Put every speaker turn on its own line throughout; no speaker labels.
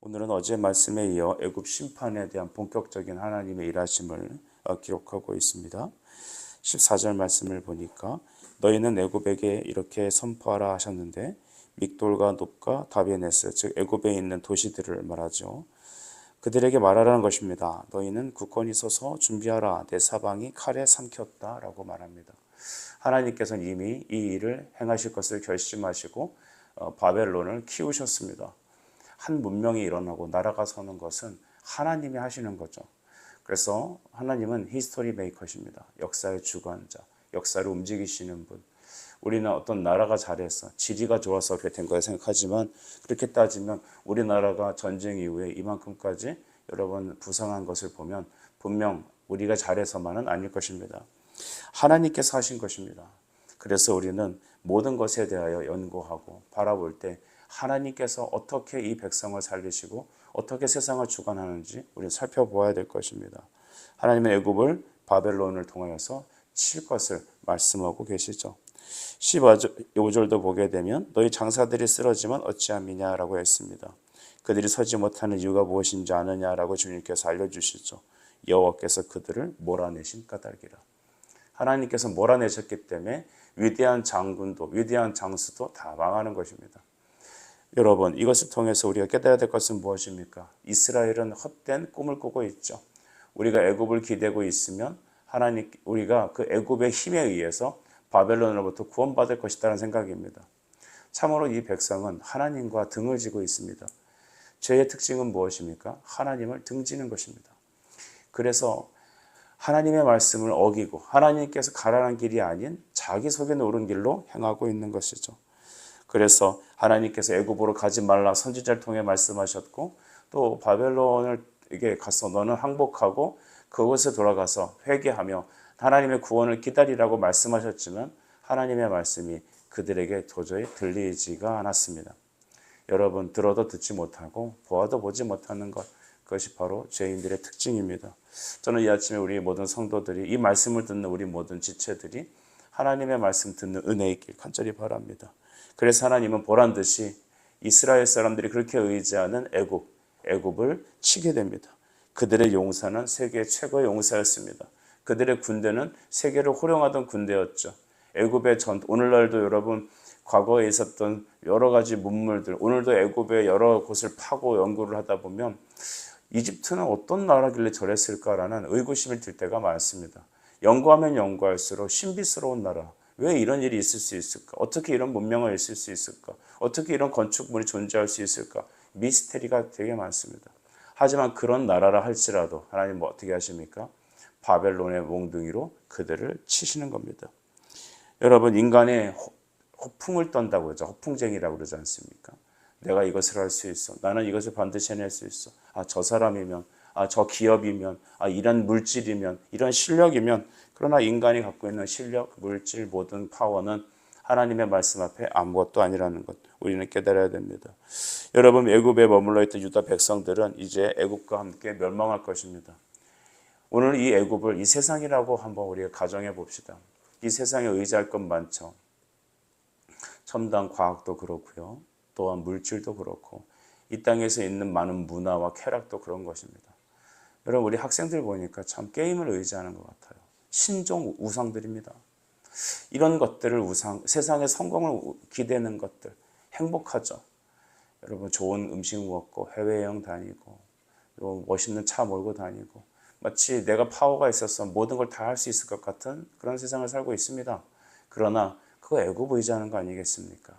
오늘은 어제 말씀에 이어 애굽 심판에 대한 본격적인 하나님의 일하심을 기록하고 있습니다. 14절 말씀을 보니까 너희는 애굽에게 이렇게 선포하라 하셨는데 믹돌과 놉과 다베네스 즉 애굽에 있는 도시들을 말하죠. 그들에게 말하라는 것입니다. 너희는 굳건히 서서 준비하라. 내 사방이 칼에 삼켰다 라고 말합니다. 하나님께서는 이미 이 일을 행하실 것을 결심하시고 바벨론을 키우셨습니다. 한 문명이 일어나고 나라가 서는 것은 하나님이 하시는 거죠. 그래서 하나님은 히스토리 메이커십니다. 역사의 주관자, 역사를 움직이시는 분. 우리는 어떤 나라가 잘해서 지리가 좋아서 그렇게 된 거라 생각하지만 그렇게 따지면 우리나라가 전쟁 이후에 이만큼까지 여러분 부상한 것을 보면 분명 우리가 잘해서만은 아닐 것입니다. 하나님께서 하신 것입니다. 그래서 우리는 모든 것에 대하여 연구하고 바라볼 때 하나님께서 어떻게 이 백성을 살리시고 어떻게 세상을 주관하는지 우리는 살펴보아야 될 것입니다. 하나님은 애굽을 바벨론을 통하여서 칠 것을 말씀하고 계시죠. 15절도 보게 되면 너희 장사들이 쓰러지면 어찌함이냐라고 했습니다. 그들이 서지 못하는 이유가 무엇인지 아느냐라고 주님께서 알려주시죠. 여호와께서 그들을 몰아내신 까닭이라. 하나님께서 몰아내셨기 때문에 위대한 장군도 위대한 장수도 다 망하는 것입니다. 여러분, 이것을 통해서 우리가 깨달아야 될 것은 무엇입니까? 이스라엘은 헛된 꿈을 꾸고 있죠. 우리가 애굽을 기대고 있으면 하나님 우리가 그 애굽의 힘에 의해서 바벨론으로부터 구원받을 것이라는 생각입니다. 참으로 이 백성은 하나님과 등을 지고 있습니다. 죄의 특징은 무엇입니까? 하나님을 등지는 것입니다. 그래서 하나님의 말씀을 어기고 하나님께서 가라는 길이 아닌 자기 속에 오른 길로 행하고 있는 것이죠. 그래서 하나님께서 애굽으로 가지 말라 선지자를 통해 말씀하셨고 또 바벨론에게 가서 너는 항복하고 그곳에 돌아가서 회개하며 하나님의 구원을 기다리라고 말씀하셨지만 하나님의 말씀이 그들에게 도저히 들리지가 않았습니다. 여러분, 들어도 듣지 못하고 보아도 보지 못하는 것, 그것이 바로 죄인들의 특징입니다. 저는 이 아침에 우리 모든 성도들이 이 말씀을 듣는 우리 모든 지체들이 하나님의 말씀 듣는 은혜 있길 간절히 바랍니다. 그래서 하나님은 보란듯이 이스라엘 사람들이 그렇게 의지하는 애굽을 치게 됩니다. 그들의 용사는 세계 최고의 용사였습니다. 그들의 군대는 세계를 호령하던 군대였죠. 애굽의 오늘날도 여러분 과거에 있었던 여러 가지 문물들, 오늘도 애굽의 여러 곳을 파고 연구를 하다 보면 이집트는 어떤 나라길래 저랬을까라는 의구심이 들 때가 많습니다. 연구하면 연구할수록 신비스러운 나라, 왜 이런 일이 있을 수 있을까? 어떻게 이런 문명을 있을 수 있을까? 어떻게 이런 건축물이 존재할 수 있을까? 미스테리가 되게 많습니다. 하지만 그런 나라라 할지라도 하나님 어떻게 하십니까? 바벨론의 몽둥이로 그들을 치시는 겁니다. 여러분, 인간의 허풍을 떤다고 그러죠. 허풍쟁이라고 그러지 않습니까? 내가 이것을 할 수 있어. 나는 이것을 반드시 해낼 수 있어. 저 사람이면, 저 기업이면, 이런 물질이면, 이런 실력이면. 그러나 인간이 갖고 있는 실력, 물질, 모든 파워는 하나님의 말씀 앞에 아무것도 아니라는 것 우리는 깨달아야 됩니다. 여러분, 애굽에 머물러 있던 유다 백성들은 이제 애굽과 함께 멸망할 것입니다. 오늘 이 애굽을 이 세상이라고 한번 우리가 가정해 봅시다. 이 세상에 의지할 것 많죠. 첨단 과학도 그렇고요. 또한 물질도 그렇고 이 땅에서 있는 많은 문화와 쾌락도 그런 것입니다. 여러분, 우리 학생들 보니까 참 게임을 의지하는 것 같아요. 신종 우상들입니다. 이런 것들을 세상의 성공을 기대는 것들 행복하죠. 여러분, 좋은 음식 먹고 해외여행 다니고 멋있는 차 몰고 다니고 마치 내가 파워가 있어서 모든 걸 다 할 수 있을 것 같은 그런 세상을 살고 있습니다. 그러나 그거 애굽 의지하는 거 아니겠습니까?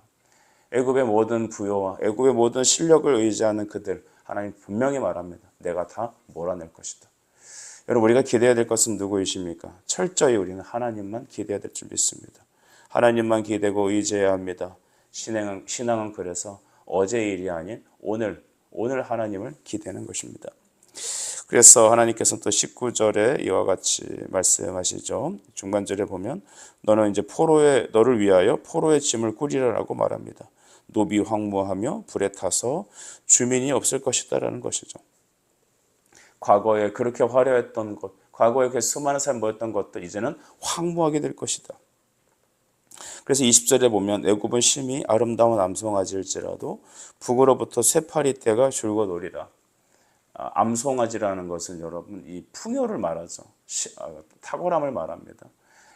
애굽의 모든 부여와 애굽의 모든 실력을 의지하는 그들, 하나님 분명히 말합니다. 내가 다 몰아낼 것이다. 여러분, 우리가 기대해야 될 것은 누구이십니까? 철저히 우리는 하나님만 기대해야 될 줄 믿습니다. 하나님만 기대고 의지해야 합니다. 신앙은 그래서 어제의 일이 아닌 오늘 하나님을 기대는 것입니다. 그래서 하나님께서는 또 19절에 이와 같이 말씀하시죠. 중간절에 보면 너는 이제 너를 위하여 포로의 짐을 꾸리라라고 말합니다. 노비 황무하며 불에 타서 주민이 없을 것이다라는 것이죠. 과거에 그렇게 화려했던 것, 과거에 그 수많은 사람이 모였던 것들 이제는 황무하게 될 것이다. 그래서 20절에 보면 애굽은 심히 아름다운 암송아지일지라도 북으로부터 쇠파리 떼가 줄곧 오리라. 암송아지라는 것은 여러분 이 풍요를 말하죠. 탁월함을 말합니다.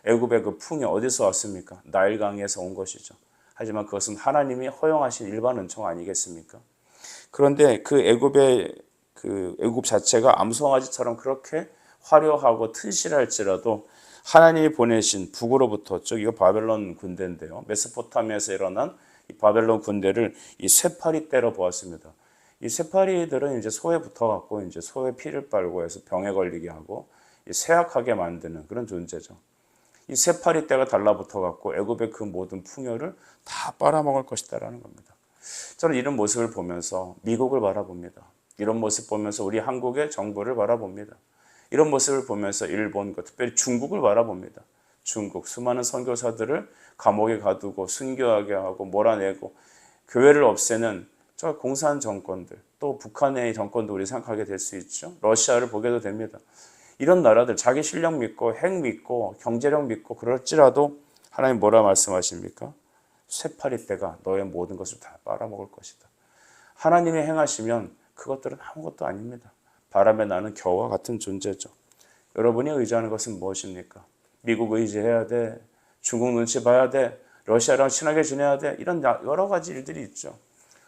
애굽의 그 풍요 어디서 왔습니까? 나일강에서 온 것이죠. 하지만 그것은 하나님이 허용하신 일반 은총 아니겠습니까? 그런데 그 애굽 자체가 암송아지처럼 그렇게 화려하고 튼실할지라도 하나님이 보내신 북으로부터 쪽 이거 바벨론 군대인데요. 메소포타미아에서 일어난 이 바벨론 군대를 이 쇠파리 떼로 보았습니다. 이 쇠파리들은 이제 소에 붙어갖고 이제 소의 피를 빨고 해서 병에 걸리게 하고 쇠약하게 만드는 그런 존재죠. 이 쇠파리 떼가 달라붙어갖고 애굽의 그 모든 풍요를 다 빨아먹을 것이다라는 겁니다. 저는 이런 모습을 보면서 미국을 바라봅니다. 이런 모습 보면서 우리 한국의 정부를 바라봅니다. 이런 모습을 보면서 일본, 특별히 중국을 바라봅니다. 중국 수많은 선교사들을 감옥에 가두고 순교하게 하고 몰아내고 교회를 없애는 저 공산 정권들, 또 북한의 정권도 우리 생각하게 될 수 있죠. 러시아를 보게도 됩니다. 이런 나라들 자기 실력 믿고 핵 믿고 경제력 믿고 그럴지라도 하나님 뭐라 말씀하십니까? 쇠파리 떼가 너의 모든 것을 다 빨아먹을 것이다. 하나님이 행하시면 그것들은 아무것도 아닙니다. 바람에 나는 겨와 같은 존재죠. 여러분이 의지하는 것은 무엇입니까? 미국 의지해야 돼. 중국 눈치 봐야 돼. 러시아랑 친하게 지내야 돼. 이런 여러 가지 일들이 있죠.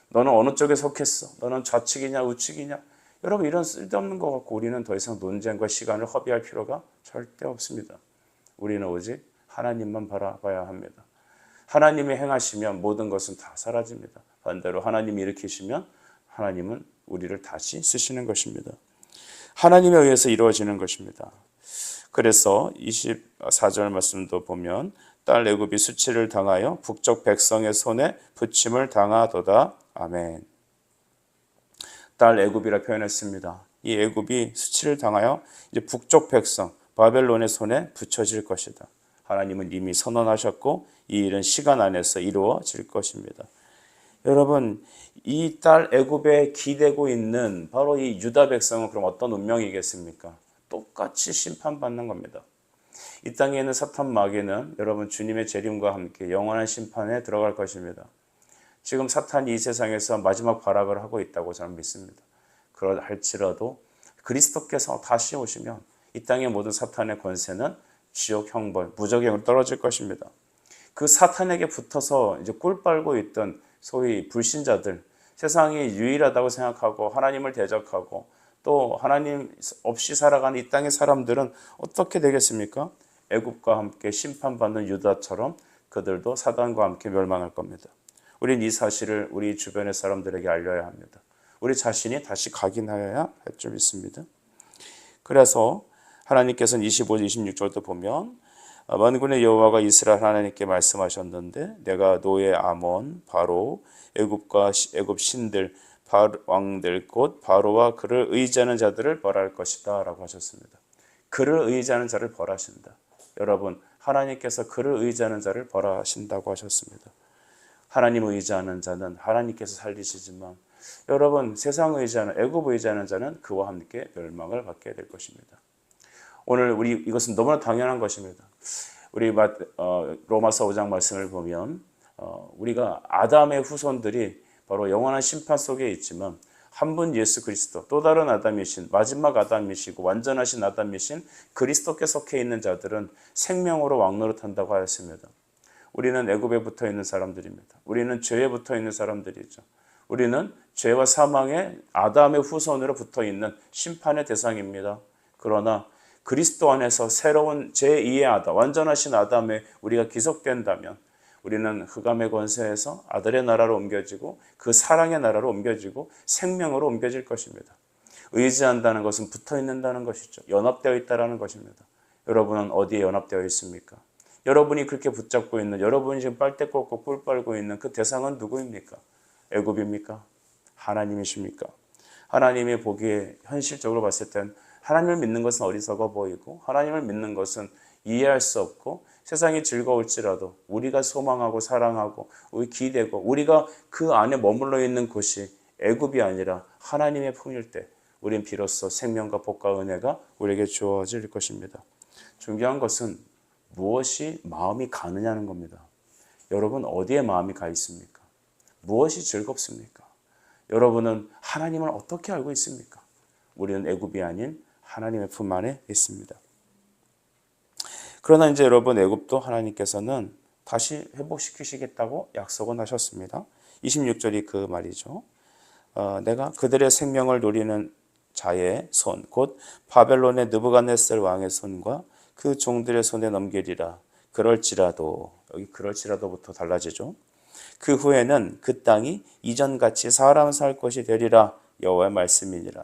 너는 어느 쪽에 속했어? 너는 좌측이냐 우측이냐? 여러분 이런 쓸데없는 것 같고 우리는 더 이상 논쟁과 시간을 허비할 필요가 절대 없습니다. 우리는 오직 하나님만 바라봐야 합니다. 하나님이 행하시면 모든 것은 다 사라집니다. 반대로 하나님이 일으키시면 하나님은 우리를 다시 쓰시는 것입니다. 하나님에 의해서 이루어지는 것입니다. 그래서 24절 말씀도 보면 딸 애굽이 수치를 당하여 북쪽 백성의 손에 부침을 당하도다. 아멘. 딸 애굽이라 표현했습니다. 이 애굽이 수치를 당하여 이제 북쪽 백성 바벨론의 손에 붙여질 것이다. 하나님은 이미 선언하셨고 이 일은 시간 안에서 이루어질 것입니다. 여러분 이 딸 애굽에 기대고 있는 바로 이 유다 백성은 그럼 어떤 운명이겠습니까? 똑같이 심판받는 겁니다. 이 땅에 있는 사탄 마귀는 여러분 주님의 재림과 함께 영원한 심판에 들어갈 것입니다. 지금 사탄이 이 세상에서 마지막 발악을 하고 있다고 저는 믿습니다. 그럴지라도 그리스도께서 다시 오시면 이 땅의 모든 사탄의 권세는 지옥 형벌, 무적행으로 떨어질 것입니다. 그 사탄에게 붙어서 이제 꿀 빨고 있던 소위 불신자들, 세상이 유일하다고 생각하고 하나님을 대적하고 또 하나님 없이 살아가는 이 땅의 사람들은 어떻게 되겠습니까? 애굽과 함께 심판받는 유다처럼 그들도 사단과 함께 멸망할 겁니다. 우린 이 사실을 우리 주변의 사람들에게 알려야 합니다. 우리 자신이 다시 각인하여야 할 줄 믿습니다. 그래서 하나님께서는 25, 26절도 보면 만군의 여호와가 이스라엘 하나님께 말씀하셨는데 내가 노예 아몬, 바로, 애굽 신들, 왕들 곧 바로와 그를 의지하는 자들을 벌할 것이다 라고 하셨습니다. 그를 의지하는 자를 벌하신다. 여러분 하나님께서 그를 의지하는 자를 벌하신다고 하셨습니다. 하나님 의지하는 자는 하나님께서 살리시지만 여러분 세상 의지하는 애굽 의지하는 자는 그와 함께 멸망을 받게 될 것입니다. 오늘 우리 이것은 너무나 당연한 것입니다. 우리 로마서 5장 말씀을 보면 우리가 아담의 후손들이 바로 영원한 심판 속에 있지만 한 분 예수 그리스도 또 다른 아담이신 마지막 아담이시고 완전하신 아담이신 그리스도께 속해 있는 자들은 생명으로 왕노릇한다고 하였습니다. 우리는 애굽에 붙어 있는 사람들입니다. 우리는 죄에 붙어 있는 사람들이죠. 우리는 죄와 사망의 아담의 후손으로 붙어 있는 심판의 대상입니다. 그러나 그리스도 안에서 새로운 제2의 아담, 완전하신 아담에 우리가 기속된다면 우리는 흑암의 권세에서 아들의 나라로 옮겨지고 그 사랑의 나라로 옮겨지고 생명으로 옮겨질 것입니다. 의지한다는 것은 붙어 있는다는 것이죠. 연합되어 있다는 것입니다. 여러분은 어디에 연합되어 있습니까? 여러분이 그렇게 붙잡고 있는, 여러분이 지금 빨대 꽂고 꿀 빨고 있는 그 대상은 누구입니까? 애굽입니까? 하나님이십니까? 하나님이 보기에 현실적으로 봤을 땐 하나님을 믿는 것은 어리석어 보이고 하나님을 믿는 것은 이해할 수 없고 세상이 즐거울지라도 우리가 소망하고 사랑하고 우리 기대고 우리가 그 안에 머물러 있는 곳이 애굽이 아니라 하나님의 품일 때 우린 비로소 생명과 복과 은혜가 우리에게 주어질 것입니다. 중요한 것은 무엇이 마음이 가느냐는 겁니다. 여러분 어디에 마음이 가 있습니까? 무엇이 즐겁습니까? 여러분은 하나님을 어떻게 알고 있습니까? 우리는 애굽이 아닌 하나님의 품 안에 있습니다. 그러나 이제 여러분 애굽도 하나님께서는 다시 회복시키시겠다고 약속은 하셨습니다. 26절이 그 말이죠. 내가 그들의 생명을 노리는 자의 손, 곧 바벨론의 느부갓네살 왕의 손과 그 종들의 손에 넘기리라. 그럴지라도, 여기 그럴지라도부터 달라지죠. 그 후에는 그 땅이 이전같이 사람 살 것이 되리라. 여호와의 말씀이니라.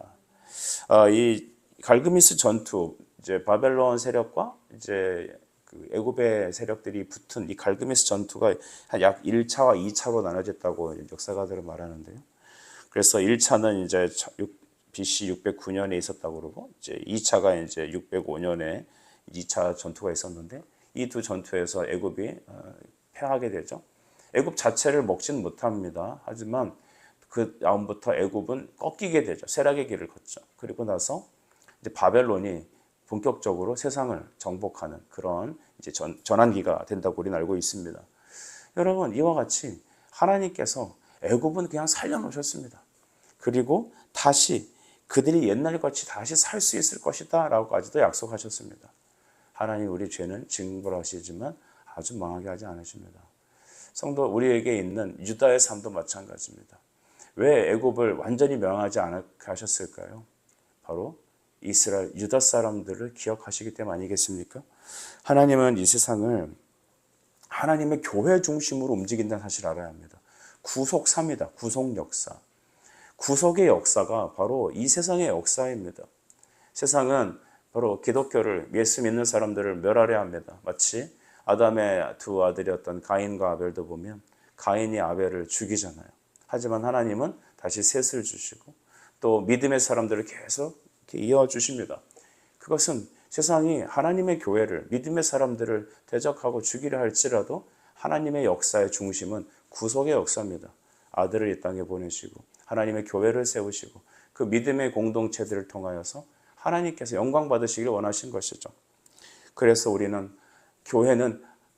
이 갈그미스 전투, 이제 바벨론 세력과 이제 그 애굽의 세력들이 붙은 이 갈그미스 전투가 약 1차와 2차로 나눠졌다고 역사가들은 말하는데요. 그래서 1차는 이제 BC 609년에 있었다고 그러고 이제 2차가 이제 605년에 2차 전투가 있었는데 이 두 전투에서 애굽이 패하게 되죠. 애굽 자체를 먹지는 못합니다. 하지만 그 다음부터 애굽은 꺾이게 되죠. 쇠락의 길을 걷죠. 그리고 나서 이제 바벨론이 본격적으로 세상을 정복하는 그런 이제 전환기가 된다고 우리는 알고 있습니다. 여러분 이와 같이 하나님께서 애굽은 그냥 살려놓으셨습니다. 그리고 다시 그들이 옛날같이 다시 살 수 있을 것이다 라고까지도 약속하셨습니다. 하나님 우리 죄는 징벌하시지만 아주 망하게 하지 않으십니다. 성도 우리에게 있는 유다의 삶도 마찬가지입니다. 왜 애굽을 완전히 명하지 않게 하셨을까요? 바로 이스라엘 유다 사람들을 기억하시기 때문 아니겠습니까? 하나님은 이 세상을 하나님의 교회 중심으로 움직인다는 사실을 알아야 합니다. 구속사입니다. 구속 역사. 구속의 역사가 바로 이 세상의 역사입니다. 세상은 바로 기독교를 예수 믿는 사람들을 멸하려 합니다. 마치 아담의 두 아들이었던 가인과 아벨도 보면 가인이 아벨을 죽이잖아요. 하지만 하나님은 다시 셋을 주시고 또 믿음의 사람들을 계속 이어주십니다. 그것은 세상이 하나님의 교회를 믿음의 사람들을 대적하고 죽이려 할지라도 하나님의 역사의 중심은 구속의 역사입니다. 아들을 이 땅에 보내시고 하나님의 교회를 세우시고 그 믿음의 공동체들을 통하여서 하나님께서 영광 받으시길 원하신 것이죠. 그래서 우리는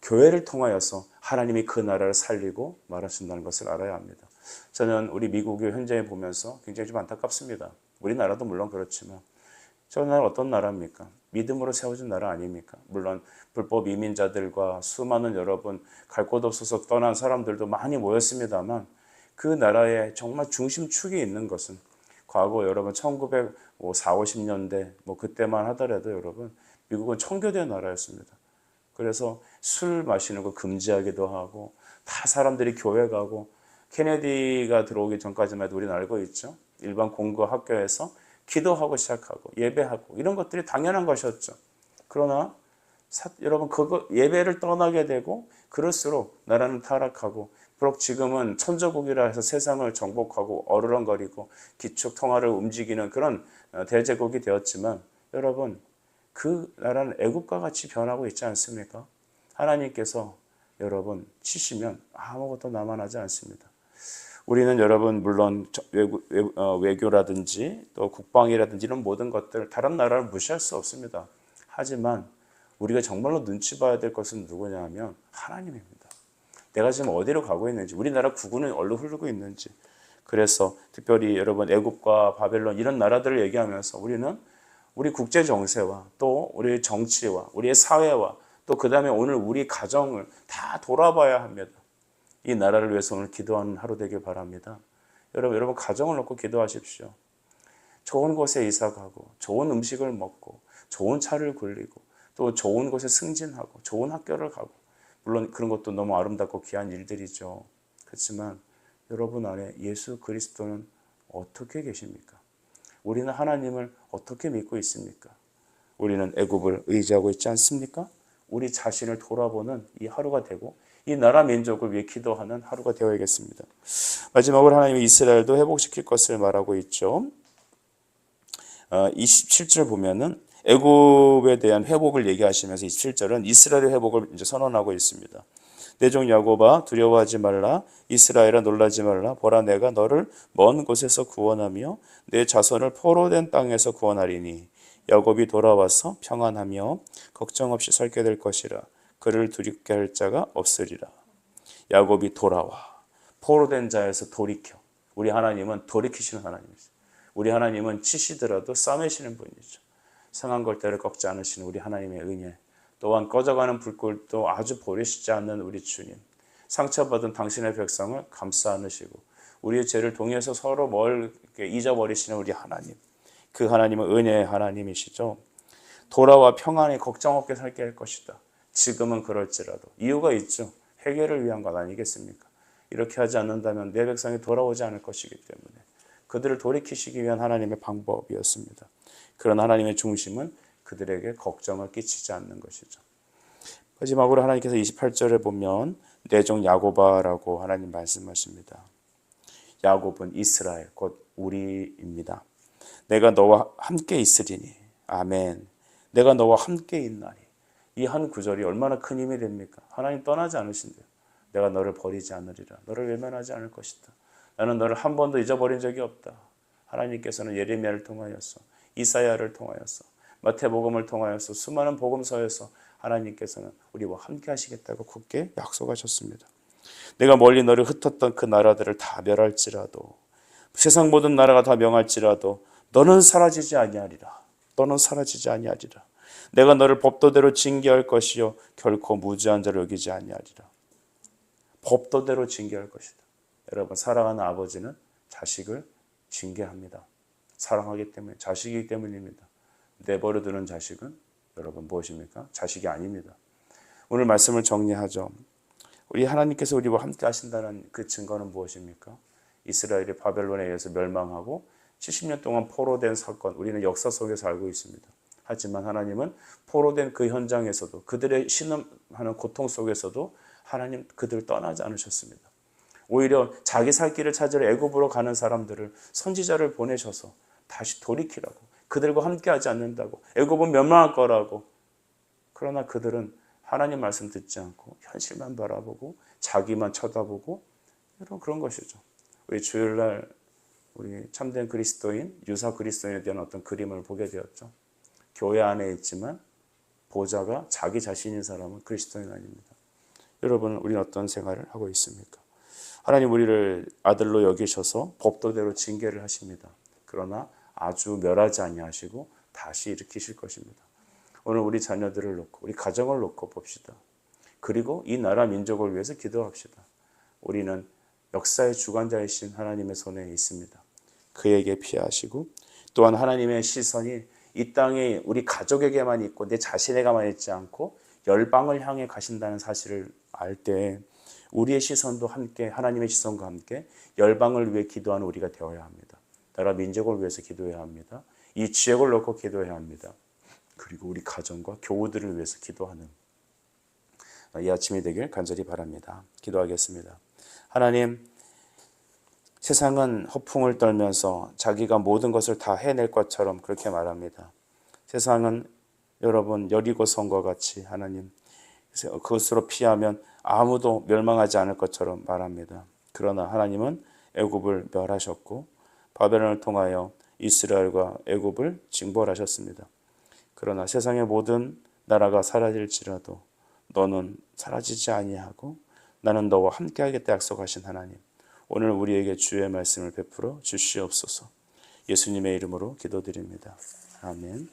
교회를 통하여서 하나님이 그 나라를 살리고 말하신다는 것을 알아야 합니다. 저는 우리 미국을 현장에 보면서 굉장히 좀 안타깝습니다. 우리나라도 물론 그렇지만 저 나라 어떤 나라입니까? 믿음으로 세워진 나라 아닙니까? 물론 불법 이민자들과 수많은 여러분 갈 곳 없어서 떠난 사람들도 많이 모였습니다만 그 나라의 정말 중심축이 있는 것은 과거 여러분 1940, 50년대 뭐 그때만 하더라도 여러분 미국은 청교도의 나라였습니다. 그래서 술 마시는 거 금지하기도 하고 다 사람들이 교회 가고 케네디가 들어오기 전까지만 해도 우리는 알고 있죠. 일반 공고 학교에서 기도하고 시작하고 예배하고 이런 것들이 당연한 것이었죠. 그러나 여러분 그거 예배를 떠나게 되고 그럴수록 나라는 타락하고 비록 지금은 천조국이라 해서 세상을 정복하고 어르렁거리고 기축통화를 움직이는 그런 대제국이 되었지만 여러분 그 나라는 애굽과 같이 변하고 있지 않습니까? 하나님께서 여러분 치시면 아무것도 남아나지 않습니다. 우리는 여러분 물론 외교라든지 또 국방이라든지 이런 모든 것들 다른 나라를 무시할 수 없습니다. 하지만 우리가 정말로 눈치 봐야 될 것은 누구냐 하면 하나님입니다. 내가 지금 어디로 가고 있는지 우리나라 국군은 어디로 흐르고 있는지 그래서 특별히 여러분 애굽과 바벨론 이런 나라들을 얘기하면서 우리는 우리 국제 정세와 또 우리 정치와 우리의 사회와 또 그 다음에 오늘 우리 가정을 다 돌아봐야 합니다. 이 나라를 위해서 오늘 기도하는 하루 되길 바랍니다. 여러분 가정을 놓고 기도하십시오. 좋은 곳에 이사 가고 좋은 음식을 먹고 좋은 차를 굴리고 또 좋은 곳에 승진하고 좋은 학교를 가고 물론 그런 것도 너무 아름답고 귀한 일들이죠. 그렇지만 여러분 안에 예수 그리스도는 어떻게 계십니까? 우리는 하나님을 어떻게 믿고 있습니까? 우리는 애굽을 의지하고 있지 않습니까? 우리 자신을 돌아보는 이 하루가 되고 이 나라 민족을 위해 기도하는 하루가 되어야겠습니다. 마지막으로 하나님이 이스라엘도 회복시킬 것을 말하고 있죠. 27절 보면은 애굽에 대한 회복을 얘기하시면서 27절은 이스라엘의 회복을 이제 선언하고 있습니다. 내 종 야곱아 두려워하지 말라. 이스라엘아 놀라지 말라. 보라 내가 너를 먼 곳에서 구원하며 내 자손을 포로된 땅에서 구원하리니 야곱이 돌아와서 평안하며 걱정 없이 살게 될 것이라. 그를 두렵게 할 자가 없으리라. 야곱이 돌아와 포로된 자에서 돌이켜. 우리 하나님은 돌이키시는 하나님이죠. 우리 하나님은 치시더라도 싸매시는 분이죠. 상한 걸대를 꺾지 않으시는 우리 하나님의 은혜, 또한 꺼져가는 불꽃도 아주 버리시지 않는 우리 주님, 상처받은 당신의 백성을 감싸 안으시고 우리의 죄를 동의해서 서로 멀게 잊어버리시는 우리 하나님, 그 하나님은 은혜의 하나님이시죠. 돌아와 평안히 걱정 없게 살게 할 것이다. 지금은 그럴지라도 이유가 있죠. 해결을 위한 것 아니겠습니까? 이렇게 하지 않는다면 내 백성이 돌아오지 않을 것이기 때문에 그들을 돌이키시기 위한 하나님의 방법이었습니다. 그런 하나님의 중심은 그들에게 걱정을 끼치지 않는 것이죠. 마지막으로 하나님께서 28절에 보면 내 종 야곱아라고 하나님 말씀하십니다. 야곱은 이스라엘 곧 우리입니다. 내가 너와 함께 있으리니 아멘. 내가 너와 함께 있나니. 이 한 구절이 얼마나 큰 힘이 됩니까? 하나님 떠나지 않으신대요. 내가 너를 버리지 않으리라. 너를 외면하지 않을 것이다. 나는 너를 한 번도 잊어버린 적이 없다. 하나님께서는 예레미야를 통하여서 이사야를 통하여서 마태복음을 통하여서 수많은 복음서에서 하나님께서는 우리와 함께 하시겠다고 굳게 약속하셨습니다. 내가 멀리 너를 흩었던 그 나라들을 다 멸할지라도 세상 모든 나라가 다 명할지라도 너는 사라지지 아니하리라. 너는 사라지지 아니하리라. 내가 너를 법도대로 징계할 것이요 결코 무죄한 자를 여기지 아니하리라. 법도대로 징계할 것이다. 여러분, 사랑하는 아버지는 자식을 징계합니다. 사랑하기 때문에, 자식이기 때문입니다. 내버려 두는 자식은 여러분 무엇입니까? 자식이 아닙니다. 오늘 말씀을 정리하죠. 우리 하나님께서 우리와 함께 하신다는 그 증거는 무엇입니까? 이스라엘이 바벨론에 의해서 멸망하고 70년 동안 포로된 사건, 우리는 역사 속에서 알고 있습니다. 하지만 하나님은 포로된 그 현장에서도 그들의 신음하는 고통 속에서도 하나님 그들을 떠나지 않으셨습니다. 오히려 자기 살 길을 찾으러 애굽으로 가는 사람들을 선지자를 보내셔서 다시 돌이키라고, 그들과 함께하지 않는다고, 애굽은 멸망할 거라고. 그러나 그들은 하나님 말씀 듣지 않고 현실만 바라보고 자기만 쳐다보고 이런 그런 것이죠. 우리 주일날 우리 참된 그리스도인, 유사 그리스도인에 대한 어떤 그림을 보게 되었죠. 교회 안에 있지만 보좌가 자기 자신인 사람은 그리스도인 아닙니다. 여러분, 우리는 어떤 생활을 하고 있습니까? 하나님 우리를 아들로 여기셔서 법도대로 징계를 하십니다. 그러나 아주 멸하지 아니하시고 다시 일으키실 것입니다. 오늘 우리 자녀들을 놓고 우리 가정을 놓고 봅시다. 그리고 이 나라 민족을 위해서 기도합시다. 우리는 역사의 주관자이신 하나님의 손에 있습니다. 그에게 피하시고 또한 하나님의 시선이 이 땅에 우리 가족에게만 있고 내 자신에게만 있지 않고 열방을 향해 가신다는 사실을 알 때 우리의 시선도 함께 하나님의 시선과 함께 열방을 위해 기도하는 우리가 되어야 합니다. 나라 민족을 위해서 기도해야 합니다. 이 지역을 놓고 기도해야 합니다. 그리고 우리 가정과 교우들을 위해서 기도하는 이 아침이 되길 간절히 바랍니다. 기도하겠습니다. 하나님, 세상은 허풍을 떨면서 자기가 모든 것을 다 해낼 것처럼 그렇게 말합니다. 세상은 여러분 여리고성과 같이 하나님 그것으로 피하면 아무도 멸망하지 않을 것처럼 말합니다. 그러나 하나님은 애굽을 멸하셨고 바벨론을 통하여 이스라엘과 애굽을 징벌하셨습니다. 그러나 세상의 모든 나라가 사라질지라도 너는 사라지지 아니하고 나는 너와 함께하겠다 약속하신 하나님, 오늘 우리에게 주의 말씀을 베풀어 주시옵소서. 예수님의 이름으로 기도드립니다. 아멘.